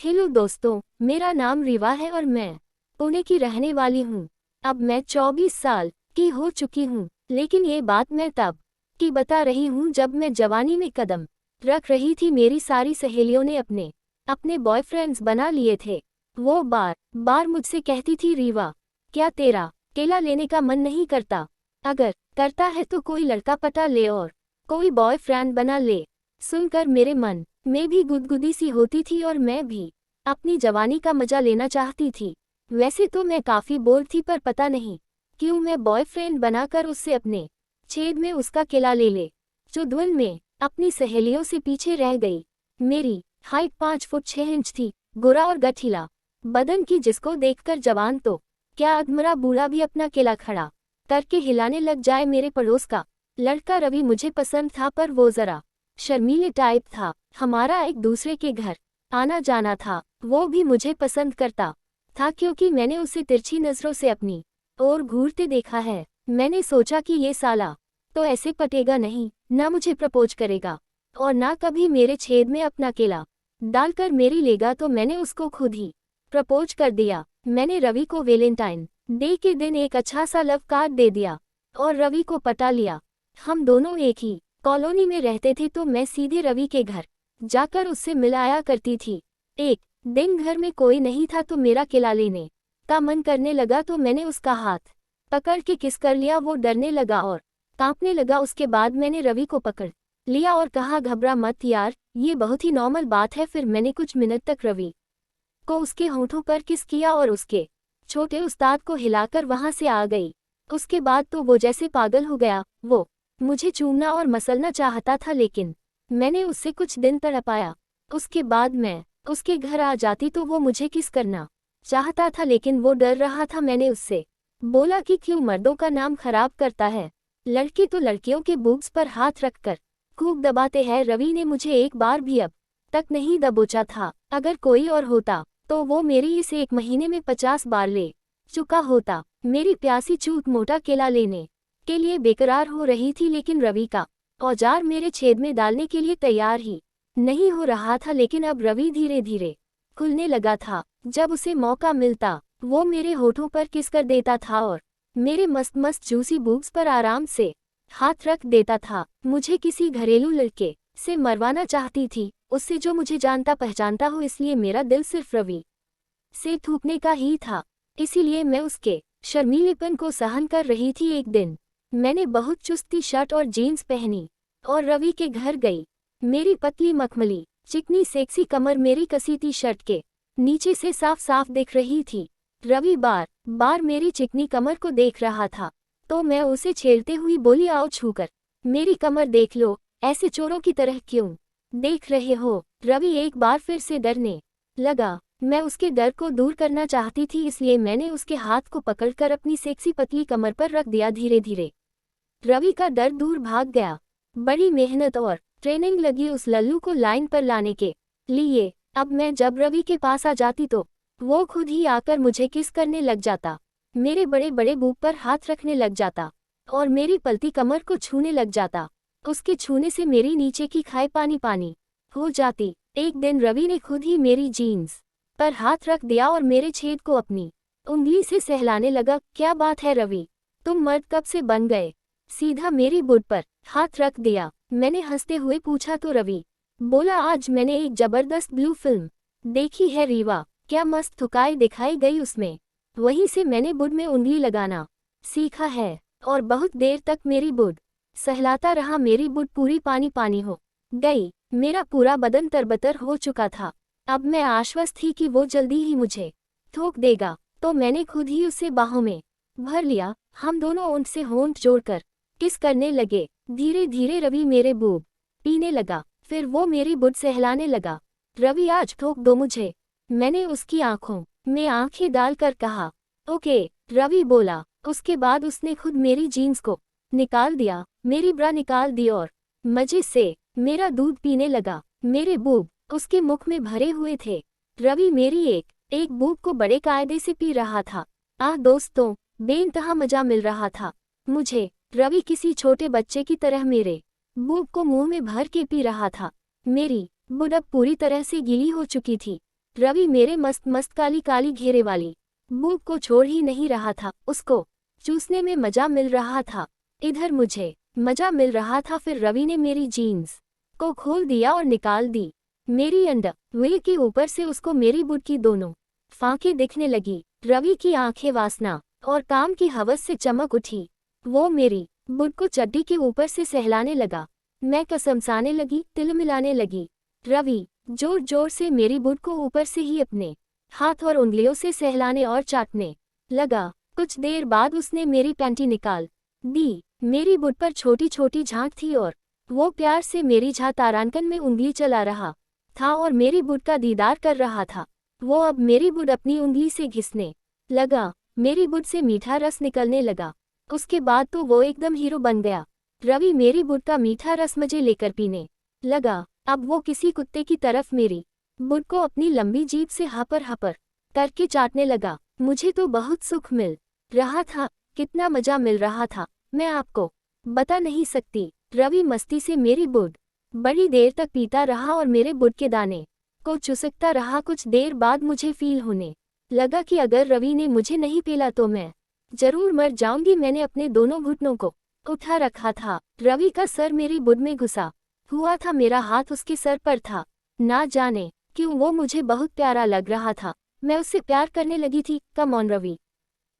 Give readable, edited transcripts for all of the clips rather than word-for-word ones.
Hello दोस्तों, मेरा नाम रीवा है और मैं पुणे की रहने वाली हूँ। अब मैं 24 साल की हो चुकी हूँ, लेकिन ये बात मैं तब की बता रही हूँ जब मैं जवानी में कदम रख रही थी। मेरी सारी सहेलियों ने अपने अपने बॉयफ्रेंड्स बना लिए थे। वो बार बार मुझसे कहती थी, रीवा क्या तेरा केला लेने का मन नहीं करता? अगर करता है तो कोई लड़का पटा ले और कोई बॉयफ्रेंड बना ले। सुनकर मेरे मन में भी गुदगुदी सी होती थी और मैं भी अपनी जवानी का मजा लेना चाहती थी। वैसे तो मैं काफी बोर थी, पर पता नहीं क्यों मैं बॉयफ्रेंड बनाकर उससे अपने छेद में उसका केला ले ले चुदवन में अपनी सहेलियों से पीछे रह गई। मेरी हाइट 5 फुट 6 इंच थी, गोरा और गठीला बदन की, जिसको देखकर जवान तो क्या अधमरा बूढ़ा भी अपना केला खड़ा करके हिलाने लग जाए। मेरे पड़ोस का लड़का रवि मुझे पसंद था, पर वो जरा शर्मीले टाइप था। हमारा एक दूसरे के घर आना जाना था। वो भी मुझे पसंद करता था, क्योंकि मैंने उसे तिरछी नजरों से अपनी ओर घूरते देखा है। मैंने सोचा कि ये साला तो ऐसे पटेगा नहीं, ना मुझे प्रपोज करेगा और ना कभी मेरे छेद में अपना केला डालकर मेरी लेगा। तो मैंने उसको खुद ही प्रपोज कर दिया। मैंने रवि को वैलेंटाइन डे के दिन एक अच्छा सा लव कार्ड दे दिया और रवि को पटा लिया। हम दोनों एक ही कॉलोनी में रहते थे, तो मैं सीधे रवि के घर जाकर उससे मिल आया करती थी। एक दिन घर में कोई नहीं था, तो मेरा केला लेने का मन करने लगा, तो मैंने उसका हाथ पकड़ के किस कर लिया। वो डरने लगा और कांपने लगा। उसके बाद मैंने रवि को पकड़ लिया और कहा, घबरा मत यार, ये बहुत ही नॉर्मल बात है। फिर मैंने कुछ मिनट तक रवि को उसके होठों पर किस किया और उसके छोटे उस्ताद को हिलाकर वहां से आ गई। उसके बाद तो वो जैसे पागल हो गया। वो मुझे चूमना और मसलना चाहता था, लेकिन मैंने उससे कुछ दिन तड़पाया। उसके बाद मैं उसके घर आ जाती तो वो मुझे किस करना चाहता था, लेकिन वो डर रहा था। मैंने उससे बोला कि क्यों मर्दों का नाम खराब करता है, लड़के तो लड़कियों के बूब्स पर हाथ रखकर खूब दबाते हैं। रवि ने मुझे एक बार भी अब तक नहीं दबोचा था। अगर कोई और होता तो वो मेरी इस एक महीने में 50 बार ले चुका होता। मेरी प्यासी चूत मोटा केला लेने के लिए बेकरार हो रही थी, लेकिन रवि का औजार मेरे छेद में डालने के लिए तैयार ही नहीं हो रहा था। लेकिन अब रवि धीरे धीरे खुलने लगा था। जब उसे मौका मिलता वो मेरे होठों पर किस कर देता था और मेरे मस्त मस्त जूसी बूब्स पर आराम से हाथ रख देता था। मुझे किसी घरेलू लड़के से मरवाना चाहती थी, उससे जो मुझे जानता पहचानता हो, इसलिए मेरा दिल सिर्फ रवि से थूकने का ही था। इसीलिए मैं उसके शर्मीलेपन को सहन कर रही थी। एक दिन मैंने बहुत चुस्ती शर्ट और जीन्स पहनी और रवि के घर गई। मेरी पतली मखमली चिकनी सेक्सी कमर मेरी कसी टी शर्ट के नीचे से साफ साफ दिख रही थी। रवि बार बार मेरी चिकनी कमर को देख रहा था, तो मैं उसे छेड़ते हुई बोली, आओ छूकर मेरी कमर देख लो, ऐसे चोरों की तरह क्यों देख रहे हो? रवि एक बार फिर से डरने लगा। मैं उसके डर को दूर करना चाहती थी, इसलिए मैंने उसके हाथ को पकड़कर अपनी सेक्सी पतली कमर पर रख दिया। धीरे धीरे रवि का डर दूर भाग गया। बड़ी मेहनत और ट्रेनिंग लगी उस लल्लू को लाइन पर लाने के लिए। अब मैं जब रवि के पास आ जाती तो वो खुद ही आकर मुझे किस करने लग जाता, मेरे बड़े बड़े बूब पर हाथ रखने लग जाता और मेरी पलती कमर को छूने लग जाता। उसके छूने से मेरी नीचे की खाई पानी पानी हो जाती। एक दिन रवि ने खुद ही मेरी जीन्स पर हाथ रख दिया और मेरे छेद को अपनी उंगली से सहलाने लगा। क्या बात है रवि, तुम मर्द कब से बन गए? सीधा मेरी बुढ़ पर हाथ रख दिया। मैंने हंसते हुए पूछा तो रवि बोला, आज मैंने एक जबरदस्त ब्लू फिल्म देखी है रीवा, क्या मस्त थुकाई दिखाई गई उसमें। वहीं से मैंने बुढ़ में उंगली लगाना सीखा है और बहुत देर तक मेरी बुढ़ सहलाता रहा। मेरी बुढ़ पूरी पानी पानी हो गई, मेरा पूरा बदन तरबतर हो चुका था। अब मैं आश्वस्त थी कि वो जल्दी ही मुझे ठोक देगा, तो मैंने खुद ही उसे बाहों में भर लिया। हम दोनों होंठ से होंठ जोड़कर किस करने लगे। धीरे धीरे रवि मेरे बूब पीने लगा, फिर वो मेरी बुढ़ सहलाने लगा। रवि आज ठोक दो मुझे, मैंने उसकी आंखों में आंखें डालकर कहा। ओके, रवि बोला। उसके बाद उसने खुद मेरी जीन्स को निकाल दिया, मेरी ब्रा निकाल दी और मजे से मेरा दूध पीने लगा। मेरे बूब उसके मुख में भरे हुए थे। रवि मेरी एक एक बूब को बड़े कायदे से पी रहा था। आह दोस्तों, बेइंतहा मजा मिल रहा था मुझे। रवि किसी छोटे बच्चे की तरह मेरे बूब को मुंह में भर के पी रहा था। मेरी बुढ़ अब पूरी तरह से गीली हो चुकी थी। रवि मेरे मस्त मस्त काली काली घेरे वाली बूब को छोड़ ही नहीं रहा था। उसको चूसने में मजा मिल रहा था, इधर मुझे मजा मिल रहा था। फिर रवि ने मेरी जीन्स को खोल दिया और निकाल दी मेरी अंडरवेयर के ऊपर से। उसको मेरी बुड की दोनों फांकें दिखने लगी। रवि की आंखें वासना और काम की हवस से चमक उठी। वो मेरी बुड को चड्डी के ऊपर से सहलाने लगा। मैं कसमसाने लगी, तिलमिलाने लगी। रवि जोर जोर से मेरी बुड को ऊपर से ही अपने हाथ और उंगलियों से सहलाने और चाटने लगा। कुछ देर बाद उसने मेरी पैंटी निकाल दी। मेरी बुड पर छोटी छोटी झांक थी और वो प्यार से मेरी तारांकन में उंगली चला रहा था और मेरी बुड का दीदार कर रहा था। वो अब मेरी बुड अपनी उंगली से घिसने लगा। मेरी बुड से मीठा रस निकलने लगा। उसके बाद तो वो एकदम हीरो बन गया। रवि मेरी बुड का मीठा रस मजे लेकर पीने लगा। अब वो किसी कुत्ते की तरफ मेरी बुड को अपनी लंबी जीभ से हपर हपर करके चाटने लगा। मुझे तो बहुत सुख मिल रहा था, कितना मजा मिल रहा था मैं आपको बता नहीं सकती। रवि मस्ती से मेरी बुड बड़ी देर तक पीता रहा और मेरे बुड के दाने को चुसकता रहा। कुछ देर बाद मुझे फील होने लगा कि अगर रवि ने मुझे नहीं पीला तो मैं जरूर मर जाऊंगी। मैंने अपने दोनों घुटनों को उठा रखा था। रवि का सर मेरी बुड में घुसा हुआ था, मेरा हाथ उसके सर पर था। ना जाने क्यों वो मुझे बहुत प्यारा लग रहा था। मैं उससे प्यार करने लगी थी। Come on Ravi,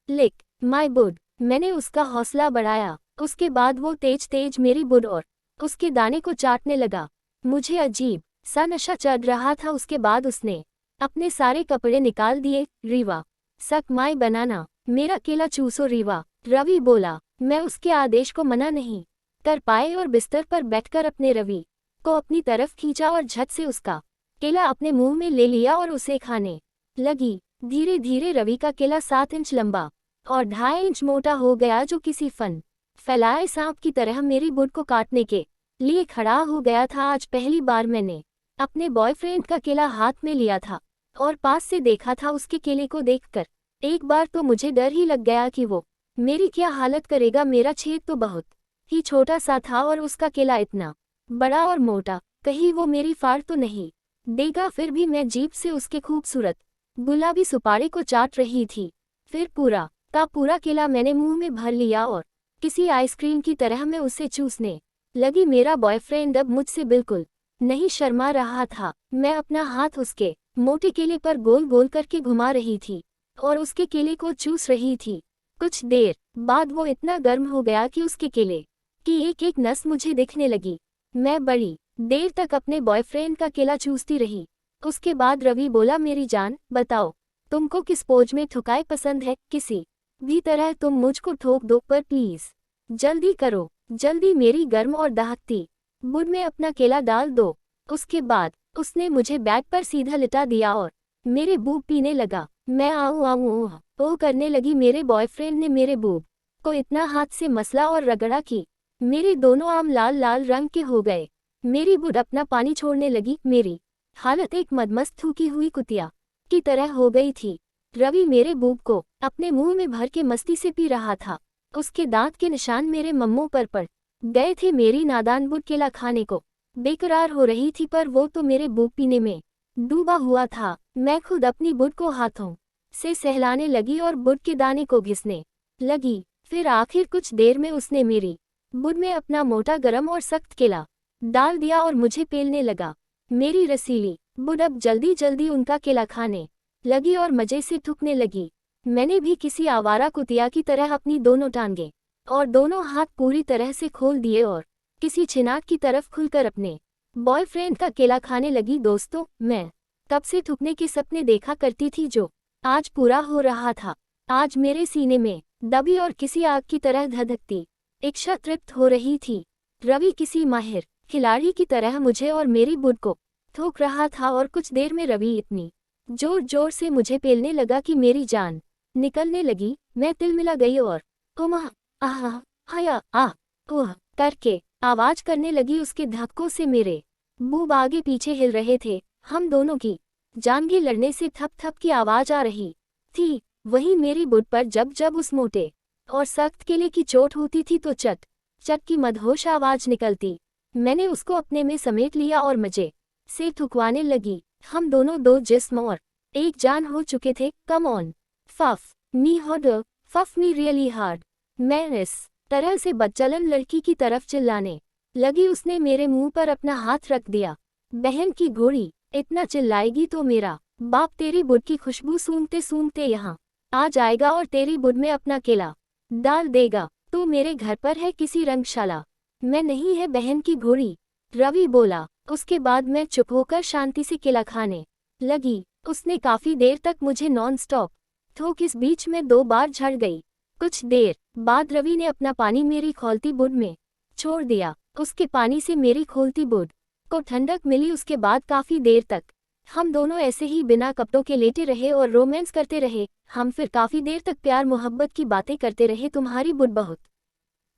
lick my bud. मैंने उसका हौसला बढ़ाया। उसके बाद वो तेज तेज मेरी बुड और उसके दाने को चाटने लगा। मुझे अजीब सा नशा चढ़ रहा था। उसके बाद उसने अपने सारे कपड़े निकाल दिए। रीवा सक माय बनाना, मेरा केला चूसो रीवा, रवि बोला। मैं उसके आदेश को मना नहीं कर पाए और बिस्तर पर बैठकर अपने रवि को अपनी तरफ खींचा और झट से उसका केला अपने मुंह में ले लिया और उसे खाने लगी। धीरे धीरे रवि का केला 7 इंच लंबा और 2.5 इंच मोटा हो गया, जो किसी फन फैलाए सांप की तरह मेरी बुड को काटने के लिए खड़ा हो गया था। आज पहली बार मैंने अपने बॉयफ्रेंड का केला हाथ में लिया था और पास से देखा था। उसके केले को देखकर एक बार तो मुझे डर ही लग गया कि वो मेरी क्या हालत करेगा। मेरा छेद तो बहुत ही छोटा सा था और उसका केला इतना बड़ा और मोटा, कहीं वो मेरी फाड़ तो नहीं देगा। फिर भी मैं जीभ से उसके खूबसूरत गुलाबी सुपारी को चाट रही थी। फिर पूरा का पूरा केला मैंने मुंह में भर लिया और किसी आइसक्रीम की तरह मैं उसे चूसने लगी। मेरा बॉयफ्रेंड अब मुझसे बिल्कुल नहीं शर्मा रहा था। मैं अपना हाथ उसके मोटे केले पर गोल गोल करके घुमा रही थी और उसके केले को चूस रही थी। कुछ देर बाद वो इतना गर्म हो गया कि उसके केले की एक एक नस मुझे दिखने लगी। मैं बड़ी देर तक अपने बॉयफ्रेंड का केला चूसती रही। उसके बाद रवि बोला, मेरी जान बताओ तुमको किस पोज में ठुकाई पसंद है? किसी भी तरह तुम मुझको ठोक दो, पर प्लीज जल्दी करो, जल्दी मेरी गर्म और दहकती बुड में अपना केला डाल दो। उसके बाद उसने मुझे बेड पर सीधा लिटा दिया और मेरे बूब पीने लगा। मैं आऊँ आऊँ ओह करने लगी। मेरे बॉयफ्रेंड ने मेरे बूब को इतना हाथ से मसला और रगड़ा कि मेरे दोनों आम लाल लाल रंग के हो गए। मेरी बुड अपना पानी छोड़ने लगी। मेरी हालत एक मदमस्त थूकी हुई कुतिया की तरह हो गई थी। रवि मेरे बूब को अपने मुंह में भर के मस्ती से पी रहा था। उसके दांत के निशान मेरे मम्मों पर पड़ गए थे। मेरी नादान बुड केला खाने को बेकरार हो रही थी, पर वो तो मेरे बूब पीने में डूबा हुआ था। मैं खुद अपनी बुड को हाथों से सहलाने लगी और बुड के दाने को घिसने लगी। फिर आखिर कुछ देर में उसने मेरी बुड में अपना मोटा गरम और सख्त केला डाल दिया और मुझे पेलने लगा। मेरी रसीली बुड अब जल्दी जल्दी उनका केला खाने लगी और मजे से थूकने लगी। मैंने भी किसी आवारा कुतिया की तरह अपनी दोनों टांगें और दोनों हाथ पूरी तरह से खोल दिए और किसी छिनाट की तरफ खुलकर अपने बॉयफ्रेंड का केला खाने लगी। दोस्तों, मैं कब से थूकने के सपने देखा करती थी, जो आज पूरा हो रहा था। आज मेरे सीने में दबी और किसी आग की तरह धधकती इच्छा तृप्त हो रही थी। रवि किसी माहिर खिलाड़ी की तरह मुझे और मेरी बुड को थूक रहा था और कुछ देर में रवि इतनी जोर जोर से मुझे पेलने लगा कि मेरी जान निकलने लगी। मैं तिलमिला गई और उमा आह हया आह ओह करके आवाज करने लगी। उसके धक्कों से मेरे बूब आगे पीछे हिल रहे थे। हम दोनों की जांघें लड़ने से थप थप की आवाज आ रही थी। वहीं मेरी बुड पर जब जब उस मोटे और सख्त केले की चोट होती थी तो चट चट की मदहोश आवाज निकलती। मैंने उसको अपने में समेट लिया और मजे से थुकवाने लगी। हम दोनों दो जिस्म और एक जान हो चुके थे। Come on puff me hoarder puff me really hard. मैं इस तरह से बदचलन लड़की की तरफ चिल्लाने लगी। उसने मेरे मुंह पर अपना हाथ रख दिया। बहन की घोड़ी, इतना चिल्लाएगी तो मेरा बाप तेरी बुड की खुशबू सूंघते सूंघते यहाँ आ जाएगा और तेरी बुड में अपना केला डाल देगा। तू मेरे घर पर है किसी रंगशाला, मैं नहीं है बहन की घोड़ी, रवि बोला। उसके बाद मैं चुप होकर शांति से केला खाने लगी। उसने काफी देर तक मुझे नॉन स्टॉप ठोक, इस बीच में 2 बार झड़ गई। कुछ देर बाद रवि ने अपना पानी मेरी खौलती बुड में छोड़ दिया। उसके पानी से मेरी खोलती बुड को ठंडक मिली। उसके बाद काफी देर तक हम दोनों ऐसे ही बिना कपड़ों के लेटे रहे और रोमांस करते रहे। हम फिर काफी देर तक प्यार मोहब्बत की बातें करते रहे। तुम्हारी बुड बहुत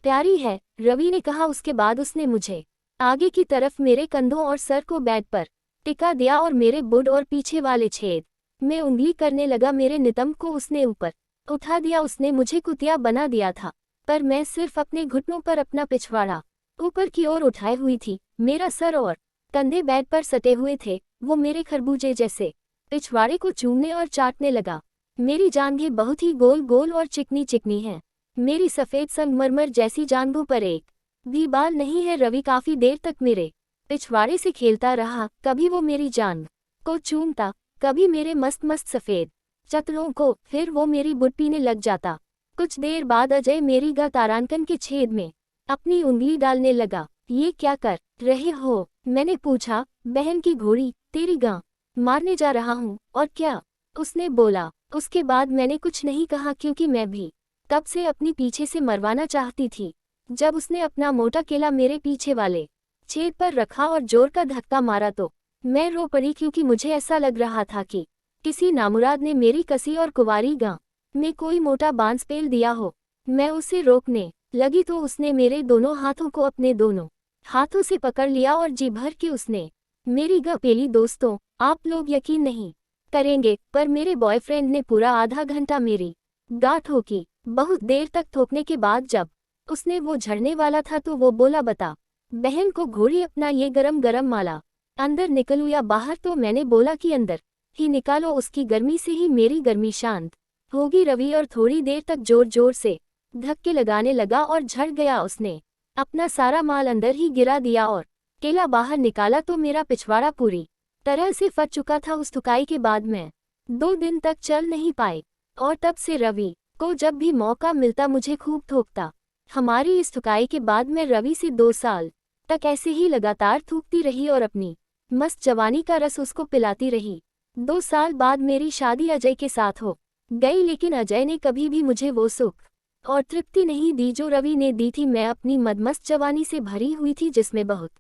प्यारी है, रवि ने कहा। उसके बाद उसने मुझे आगे की तरफ मेरे कंधों और सर को बेड पर टिका दिया और मेरे बुड और पीछे वाले छेद में उंगली करने लगा। मेरे नितंब को उसने ऊपर उठा दिया। उसने मुझे कुतिया बना दिया था, पर मैं सिर्फ अपने घुटनों पर अपना पिछवाड़ा ऊपर की ओर उठाए हुई थी। मेरा सर और कंधे बेड पर सटे हुए थे। वो मेरे खरबूजे जैसे पिछवाड़े को चूमने और चाटने लगा। मेरी जांघें बहुत ही गोल गोल और चिकनी चिकनी हैं। मेरी सफ़ेद संगमरमर जैसी जांघों पर एक भी बाल नहीं है। रवि काफी देर तक मेरे पिछवाड़े से खेलता रहा। कभी वो मेरी जांघ को चूमता, कभी मेरे मस्त मस्त सफ़ेद चतलों को, फिर वो मेरी बुड पीने लग जाता। कुछ देर बाद अजय मेरी गा तारांकन के छेद में अपनी उंगली डालने लगा। ये क्या कर रहे हो, मैंने पूछा। बहन की घोड़ी, तेरी गां मारने जा रहा हूँ। और क्या, उसने बोला। उसके बाद मैंने कुछ नहीं कहा, क्योंकि मैं भी तब से अपनी पीछे से मरवाना चाहती थी। जब उसने अपना मोटा केला मेरे पीछे वाले छेद पर रखा और जोर का धक्का मारा तो मैं रो पड़ी, क्योंकि मुझे ऐसा लग रहा था कि किसी नामुराद ने मेरी कसी और कुंवारी गां में कोई मोटा बांस पेल दिया हो। मैं उसे रोकने लगी तो उसने मेरे दोनों हाथों को अपने दोनों हाथों से पकड़ लिया और जी भर के उसने मेरी गां पेली। दोस्तों, आप लोग यकीन नहीं करेंगे, पर मेरे बॉयफ्रेंड ने पूरा आधा घंटा मेरी गां ठोकी। बहुत देर तक ठोकने के बाद जब उसने वो झड़ने वाला था तो वो बोला, बता बहन को घोड़ी, अपना ये गरम गरम माला अंदर निकलूं या बाहर। तो मैंने बोला कि अंदर ही निकालो, उसकी गर्मी से ही मेरी गर्मी शांत होगी। रवि और थोड़ी देर तक जोर जोर से धक्के लगाने लगा और झड़ गया। उसने अपना सारा माल अंदर ही गिरा दिया और केला बाहर निकाला तो मेरा पिछवाड़ा पूरी तरह से फट चुका था। उस थुकाई के बाद मैं 2 दिन तक चल नहीं पाई और तब से रवि को जब भी मौका मिलता मुझे खूब ठोकता। हमारी इस थुकाई के बाद मैं रवि से 2 साल तक ऐसे ही लगातार थूकती रही और अपनी मस्त जवानी का रस उसको पिलाती रही। 2 साल बाद मेरी शादी अजय के साथ हो गई, लेकिन अजय ने कभी भी मुझे वो सुख और तृप्ति नहीं दी जो रवि ने दी थी। मैं अपनी मदमस्त जवानी से भरी हुई थी, जिसमें बहुत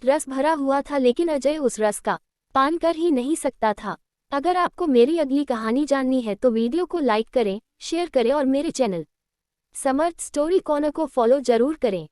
रस भरा हुआ था, लेकिन अजय उस रस का पान कर ही नहीं सकता था। अगर आपको मेरी अगली कहानी जाननी है तो वीडियो को लाइक करें, शेयर करें और मेरे चैनल समर्थ स्टोरी कॉर्नर को फॉलो जरूर करें।